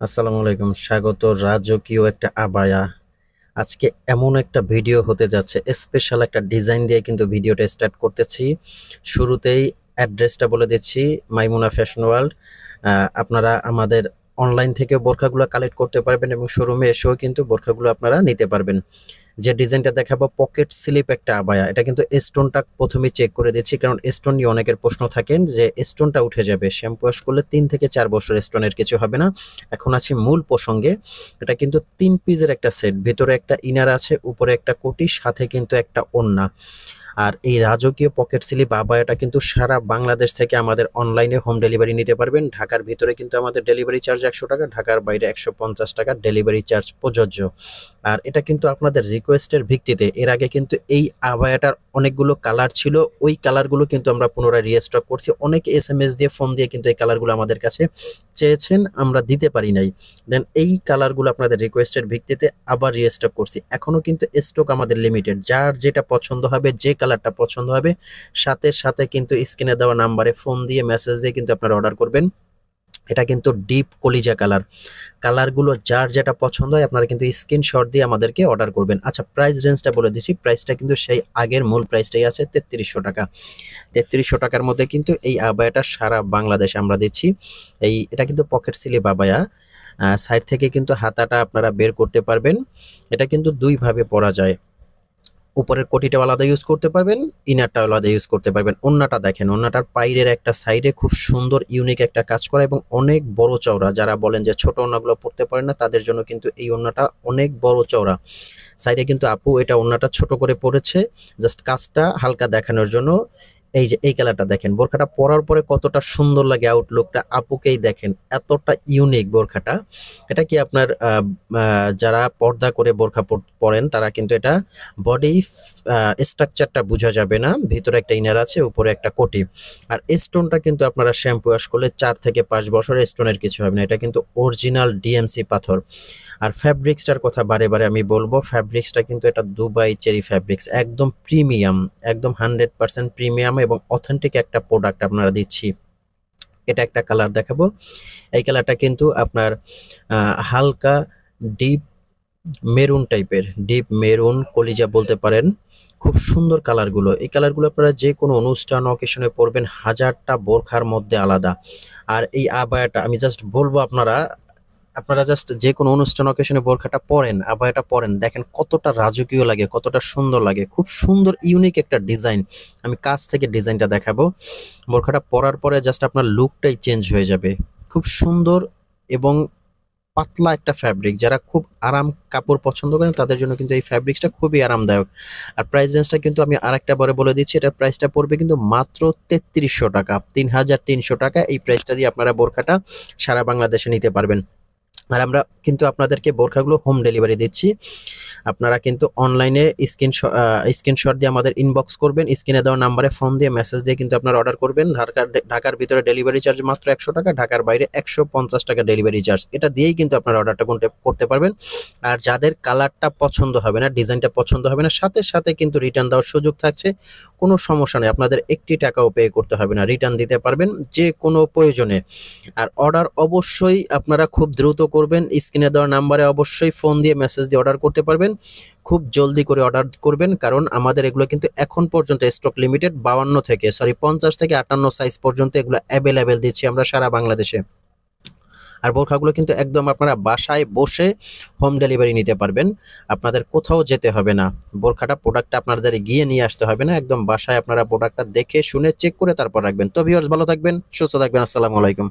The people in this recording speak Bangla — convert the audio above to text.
আসসালামু আলাইকুম। স্বাগত রাজকীয় একটা আবায়া। আজকে এমন একটা ভিডিও হতে যাচ্ছে, স্পেশাল একটা ডিজাইন দিয়ে কিন্তু ভিডিওটা স্টার্ট করতেছি। শুরুতেই অ্যাড্রেসটা বলে দিচ্ছি, মাইমুনা ফ্যাশন ওয়ার্ল্ড। আপনারা আমাদের অনলাইন থেকে বোরখাগুলো কালেক্ট করতে পারবেন এবং শোরুমে এসেও কিন্তু বোরখাগুলো আপনারা নিতে পারবেন। যে ডিজাইনটা দেখাবো পকেট স্লিপ একটা আবায়া, এটা কিন্তু স্টোনটা প্রথমে চেক করে দিচ্ছি, কারণ স্টোন নিয়ে অনেকের প্রশ্ন থাকেন যে স্টোনটা উঠে যাবে। শ্যাম্পু ওয়াশ করলে 3 থেকে 4 বছর স্টোনের কিছু হবে না। এখন আছি মূল প্রসঙ্গে। এটা কিন্তু 3 পিসের একটা সেট, ভিতরে একটা ইনার আছে, উপরে একটা কোটি, সাথে কিন্তু একটা ওড়না। আর এই রাজকীয় পকেট স্লিপ আবায়াটা কিন্তু সারা বাংলাদেশ থেকে আমাদের অনলাইনে হোম ডেলিভারি নিতে পারবেন। ঢাকার ভিতরে কিন্তু আমাদের ডেলিভারি চার্জ 100 টাকা, ঢাকার বাইরে 150 টাকা ডেলিভারি চার্জ প্রযোজ্য। আর এটা কিন্তু আপনাদের রিকোয়েস্টের ভিত্তিতে, এর আগে কিন্তু এই আবায়াটার অনেকগুলো কালার ছিল, ওই কালারগুলো কিন্তু আমরা পুনরায় রিস্টক করছি। অনেকে এসএমএস দিয়ে, ফোন দিয়ে কিন্তু এই কালারগুলো আমাদের কাছে চেয়েছেন, আমরা দিতে পারি নাই। দেন এই কালারগুলো আপনাদের রিকোয়েস্টের ভিত্তিতে আবার রিস্টক করছি। এখনো কিন্তু স্টক আমাদের লিমিটেড, যার যেটা পছন্দ হবে, যে কালারটা পছন্দ হবে, সাথে সাথে কিন্তু স্ক্রিনে দেওয়া নাম্বারে ফোন দিয়ে, মেসেজ দিয়ে কিন্তু আপনারা অর্ডার করবেন। এটা কিন্তু ডিপ কলিজা কালার। কালারগুলো যার যেটা পছন্দ হয় আপনারা কিন্তু স্ক্রিনশট দিয়ে আমাদেরকে অর্ডার করবেন। আচ্ছা, প্রাইস রেঞ্জটা বলে দিচ্ছি। প্রাইসটা কিন্তু সেই আগের মূল প্রাইসটাই আছে, 3300 টাকা। 3300 টাকার মধ্যে কিন্তু এই আবায়াটা সারা বাংলাদেশে আমরা দিচ্ছি। এটা কিন্তু পকেট স্লিপ আবায়া। সাইড থেকে কিন্তু হাতাটা আপনারা বের করতে পারবেন। এটা কিন্তু দুইভাবে পরা যায়, উপরের কোটিটাও আলাদা ইউজ করতে পারবেন, ইনারটাও আলাদা ইউজ করতে পারবেন। ওন্নাটা দেখেন, ওন্নাটার পাইরের একটা সাইডে খুব সুন্দর ইউনিক একটা কাজ করা এবং অনেক বড় চওড়া। যারা বলেন যে ছোট ওন্নাগুলো পড়তে পারেন না, তাদের জন্য কিন্তু এই ওন্নাটা অনেক বড় চওড়া। সাইডে কিন্তু আপু এটা ওন্নাটা ছোট করে পড়েছে, জাস্ট কাজটা হালকা দেখানোর জন্য। এই যে এই কালারটা দেখেন, বোরখাটা পরার পরে কতটা সুন্দর লাগে, আউটলুকটা আপুকেই দেখেন, এতটা ইউনিক বোরখাটা। এটা কি আপনার যারা পর্দা করে বোরখা পরেন তারা কিন্তু এটা বডি স্ট্রাকচারটা বোঝা যাবে না। ভিতরে একটা ইনার আছে, উপরে একটা কোটি। আর স্টোনটা কিন্তু আপনারা শ্যাম্পু ওয়াশ করলে 4 থেকে 5 বছর স্টোনের কিছু হবে না। এটা কিন্তু অরিজিনাল ডিএমসি পাথর। আর ফ্যাব্রিক্সটার কথা বারে বারে আমি বলবো, ফ্যাব্রিক্সটা কিন্তু এটা দুবাই চেরি ফ্যাব্রিক্স, একদম প্রিমিয়াম, একদম 100% প্রিমিয়াম এবং অথেন্টিক একটা প্রোডাক্ট আপনারা দিচ্ছি। এটা একটা কালার দেখাবো। এই কালারটা কিন্তু আপনার হালকা ডিপ মেরুন টাইপের, ডিপ মেরুন কলিজা বলতে পারেন। খুব সুন্দর কালারগুলো। এই কালারগুলো আপনারা যে কোনো অনুষ্ঠান অকেশনে পরবেন, হাজারটা বোরখার মধ্যে আলাদা। আর এই আবায়াটা আমি জাস্ট বলবো, আপনারা আপনারা জাস্ট যে কোনো অনুষ্ঠান অকেশনে বোরখাটা পরেন, আবায়াটা পরেন, দেখেন কতটা রাজকীয় লাগে, কতটা সুন্দর লাগে। খুব সুন্দর ইউনিক একটা ডিজাইন। আমি কাছ থেকে ডিজাইনটা দেখাবো। বোরখাটা পরার পরে জাস্ট আপনার লুকটাই চেঞ্জ হয়ে যাবে। খুব সুন্দর এবং পাতলা একটা ফ্যাব্রিক। যারা খুব আরাম কাপড় পছন্দ করেন তাদের জন্য কিন্তু এই ফ্যাব্রিক্সটা খুবই আরামদায়ক। আর প্রাইস রেঞ্জটা কিন্তু আমি আরেকটা বারে বলে দিচ্ছি, এটার প্রাইসটা পড়বে কিন্তু মাত্র 3300 টাকা, 3300 টাকা। এই প্রাইসটা দিয়ে আপনারা বোরখাটা সারা বাংলাদেশে নিতে পারবেন। আর আমরা কিন্তু আপনাদেরকে বোরখাগুলো হোম ডেলিভারি দিচ্ছি। আপনারা কিন্তু অনলাইনে স্ক্রিনশট দিয়ে আমাদের ইনবক্স করবেন, স্ক্রিনে দেওয়া নাম্বারে ফোন দিয়ে, মেসেজ দিয়ে কিন্তু আপনারা অর্ডার করবেন। ঢাকার ভিতরে ডেলিভারি চার্জ মাত্র 100 টাকা, ঢাকার বাইরে 150 টাকা ডেলিভারি চার্জ। এটা দিয়েই কিন্তু আপনারা অর্ডারটা করতে পারবেন। আর যাদের কালারটা পছন্দ হবে না, ডিজাইনটা পছন্দ হবে না, সাথে সাথে কিন্তু রিটার্ন দেওয়ার সুযোগ থাকছে। কোনো সমস্যা নেই, আপনাদের একটি টাকাও পে করতে হবে না, রিটার্ন দিতে পারবেন যে কোনো প্রয়োজনে। আর অর্ডার অবশ্যই আপনারা খুব দ্রুত করবেন। স্ক্রিনে দেওয়া নাম্বারে অবশ্যই ফোন দিয়ে, মেসেজ দিয়ে অর্ডার করতে পারবেন। খুব জলদি করে অর্ডার করবেন, কারণ আমাদের এগুলো কিন্তু এখন পর্যন্ত স্টক লিমিটেড। 50 থেকে 58 সাইজ পর্যন্ত এগুলো অ্যাভেলেবেল দিচ্ছি আমরা সারা বাংলাদেশে। আর বোরখাগুলো কিন্তু একদম আপনারা বাসায় বসে হোম ডেলিভারি নিতে পারবেন, আপনাদের কোথাও যেতে হবে না। প্রোডাক্টটা আপনাদের গিয়ে নিয়ে আসতে হবে না, একদম বাসায় আপনারা প্রোডাক্টটা দেখে শুনে চেক করে তারপর রাখবেন। তো ভিউয়ার্স, ভালো থাকবেন, সুস্থ থাকবেন। আসসালামু আলাইকুম।